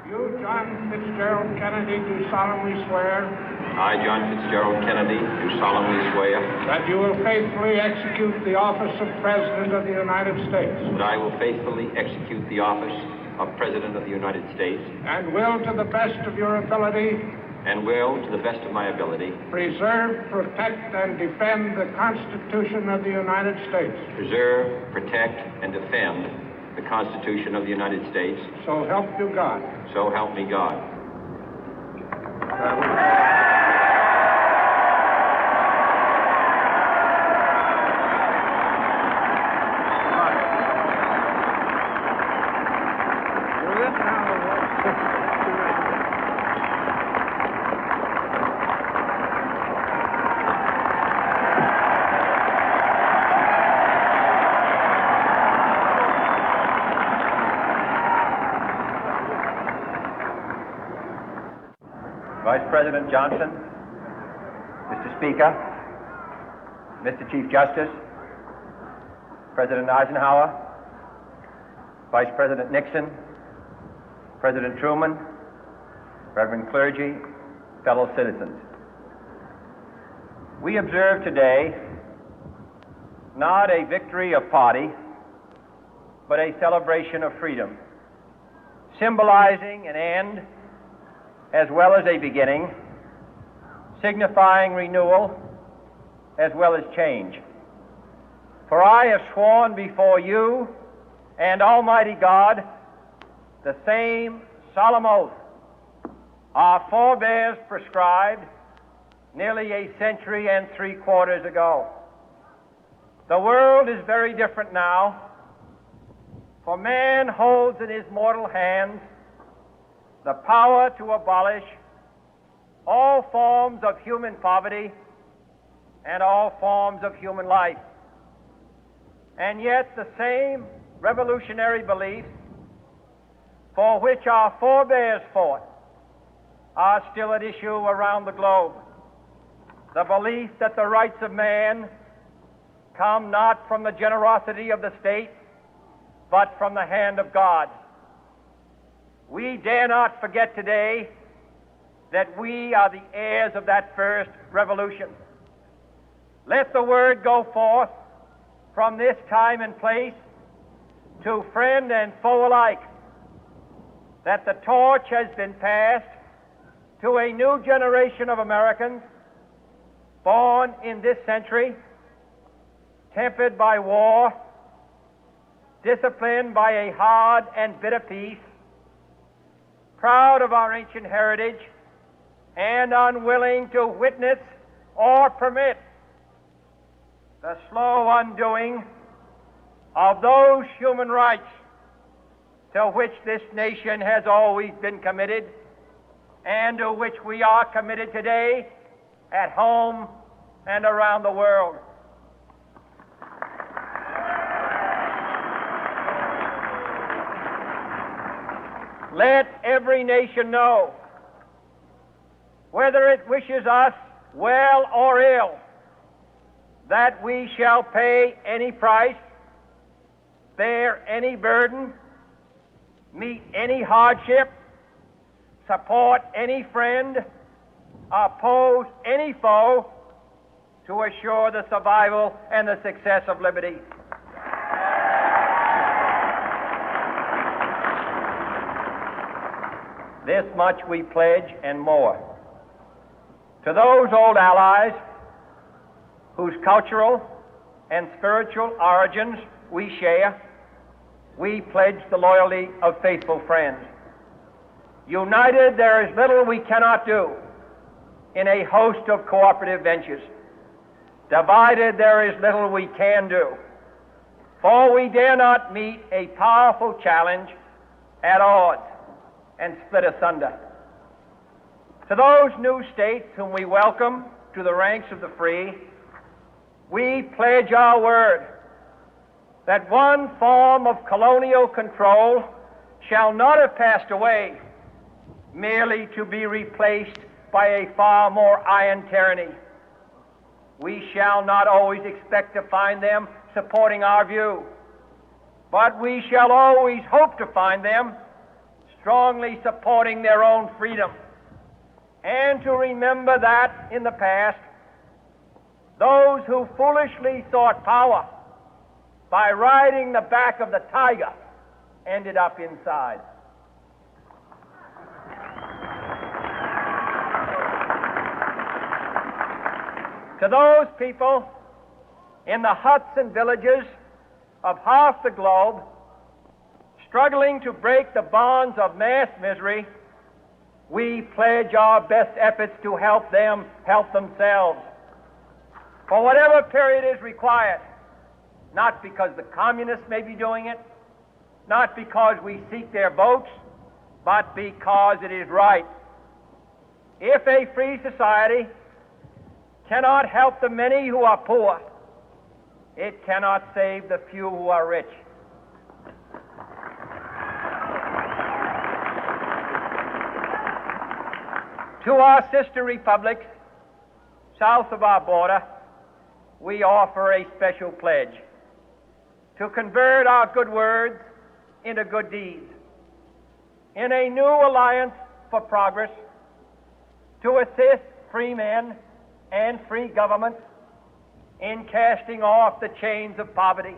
You, John Fitzgerald Kennedy, do solemnly swear. I, John Fitzgerald Kennedy, do solemnly swear. That you will faithfully execute the office of President of the United States. That I will faithfully execute the office of President of the United States. And will, to the best of your ability. And will, to the best of my ability. Preserve, protect, and defend the Constitution of the United States. Preserve, protect, and defend the Constitution of the United States. So help you God. So help me God. Vice President Johnson, Mr. Speaker, Mr. Chief Justice, President Eisenhower, Vice President Nixon, President Truman, Reverend clergy, fellow citizens. We observe today not a victory of party, but a celebration of freedom, symbolizing an end as well as a beginning, signifying renewal as well as change. For I have sworn before you and Almighty God the same solemn oath our forebears prescribed nearly a century and 3/4 ago. The world is very different now, for man holds in his mortal hands the power to abolish all forms of human poverty and all forms of human life. And yet the same revolutionary beliefs for which our forebears fought are still at issue around the globe. The belief that the rights of man come not from the generosity of the state, but from the hand of God. We dare not forget today that we are the heirs of that first revolution. Let the word go forth from this time and place to friend and foe alike that the torch has been passed to a new generation of Americans born in this century, tempered by war, disciplined by a hard and bitter peace, proud of our ancient heritage, and unwilling to witness or permit the slow undoing of those human rights to which this nation has always been committed and to which we are committed today at home and around the world. Let every nation know, whether it wishes us well or ill, that we shall pay any price, bear any burden, meet any hardship, support any friend, oppose any foe to assure the survival and the success of liberty. This much we pledge and more. To those old allies whose cultural and spiritual origins we share, we pledge the loyalty of faithful friends. United, there is little we cannot do in a host of cooperative ventures. Divided, there is little we can do, for we dare not meet a powerful challenge at odds and split asunder. To those new states whom we welcome to the ranks of the free, we pledge our word that one form of colonial control shall not have passed away, merely to be replaced by a far more iron tyranny. We shall not always expect to find them supporting our view, but we shall always hope to find them strongly supporting their own freedom, and to remember that in the past, those who foolishly sought power by riding the back of the tiger ended up inside. To those people in the huts and villages of half the globe struggling to break the bonds of mass misery, we pledge our best efforts to help them help themselves for whatever period is required, not because the communists may be doing it, not because we seek their votes, but because it is right. If a free society cannot help the many who are poor, it cannot save the few who are rich. To our sister republics south of our border, we offer a special pledge to convert our good words into good deeds, in a new alliance for progress, to assist free men and free governments in casting off the chains of poverty.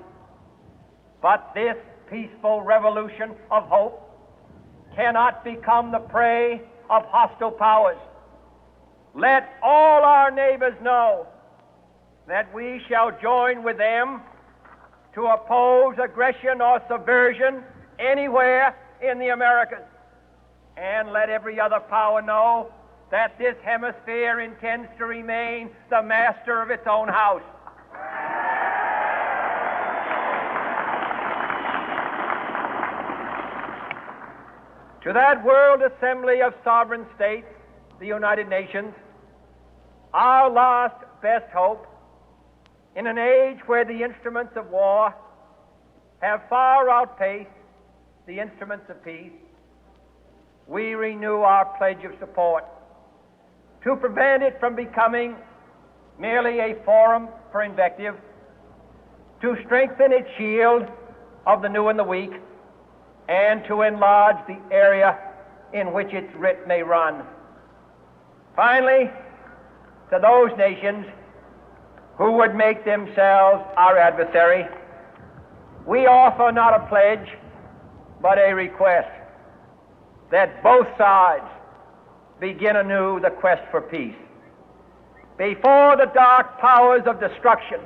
But this peaceful revolution of hope cannot become the prey of hostile powers. Let all our neighbors know that we shall join with them to oppose aggression or subversion anywhere in the Americas. And let every other power know that this hemisphere intends to remain the master of its own house. To that World Assembly of Sovereign States, the United Nations, our last best hope, in an age where the instruments of war have far outpaced the instruments of peace, we renew our pledge of support to prevent it from becoming merely a forum for invective, to strengthen its shield of the new and the weak, and to enlarge the area in which its writ may run. Finally, to those nations who would make themselves our adversary, we offer not a pledge, but a request that both sides begin anew the quest for peace. Before the dark powers of destruction,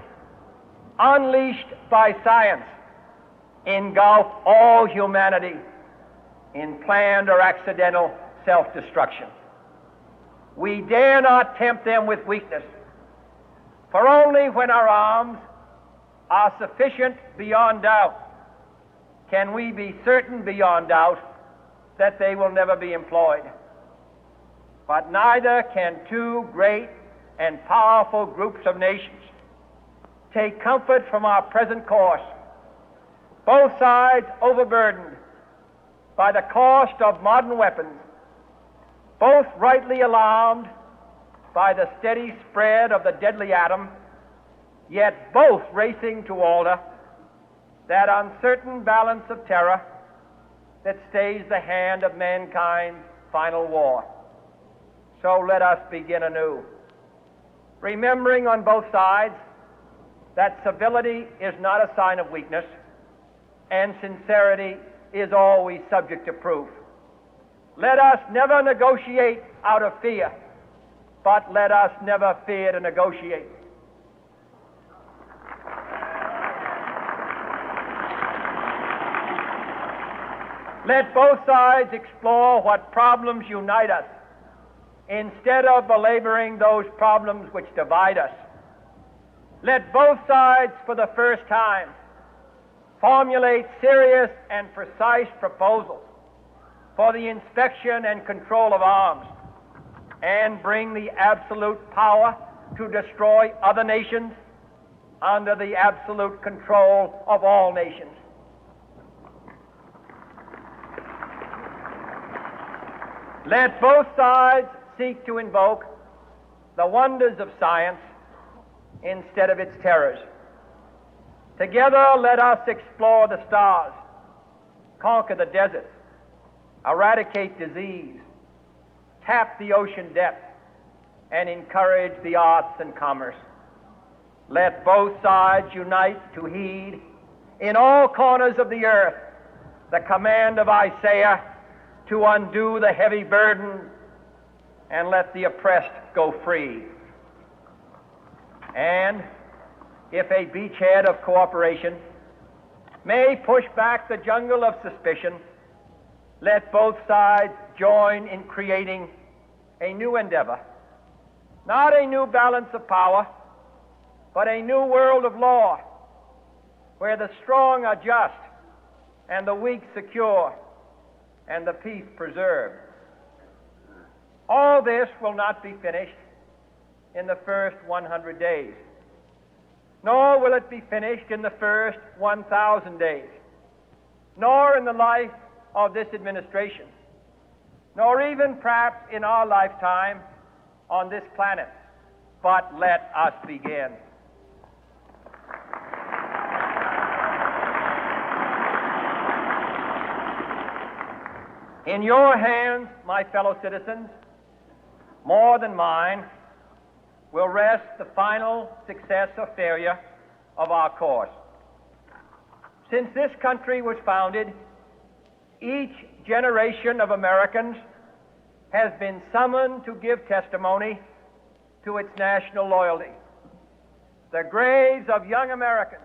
unleashed by science, engulf all humanity in planned or accidental self-destruction, we dare not tempt them with weakness, for only when our arms are sufficient beyond doubt can we be certain beyond doubt that they will never be employed. But neither can two great and powerful groups of nations take comfort from our present course, both sides overburdened by the cost of modern weapons, both rightly alarmed by the steady spread of the deadly atom, yet both racing to alter that uncertain balance of terror that stays the hand of mankind's final war. So let us begin anew, remembering on both sides that civility is not a sign of weakness, and sincerity is always subject to proof. Let us never negotiate out of fear, but let us never fear to negotiate. Let both sides explore what problems unite us, instead of belaboring those problems which divide us. Let both sides, for the first time, formulate serious and precise proposals for the inspection and control of arms, and bring the absolute power to destroy other nations under the absolute control of all nations. Let both sides seek to invoke the wonders of science instead of its terrors. Together, let us explore the stars, conquer the deserts, eradicate disease, tap the ocean depth, and encourage the arts and commerce. Let both sides unite to heed in all corners of the earth the command of Isaiah to undo the heavy burden and let the oppressed go free. And if a beachhead of cooperation may push back the jungle of suspicion, let both sides join in creating a new endeavor, not a new balance of power, but a new world of law, where the strong are just and the weak secure and the peace preserved. All this will not be finished in the first 100 days, nor will it be finished in the first 1,000 days, nor in the life of this administration, nor even perhaps in our lifetime on this planet. But let us begin. In your hands, my fellow citizens, more than mine, will rest the final success or failure of our course. Since this country was founded, each generation of Americans has been summoned to give testimony to its national loyalty. The graves of young Americans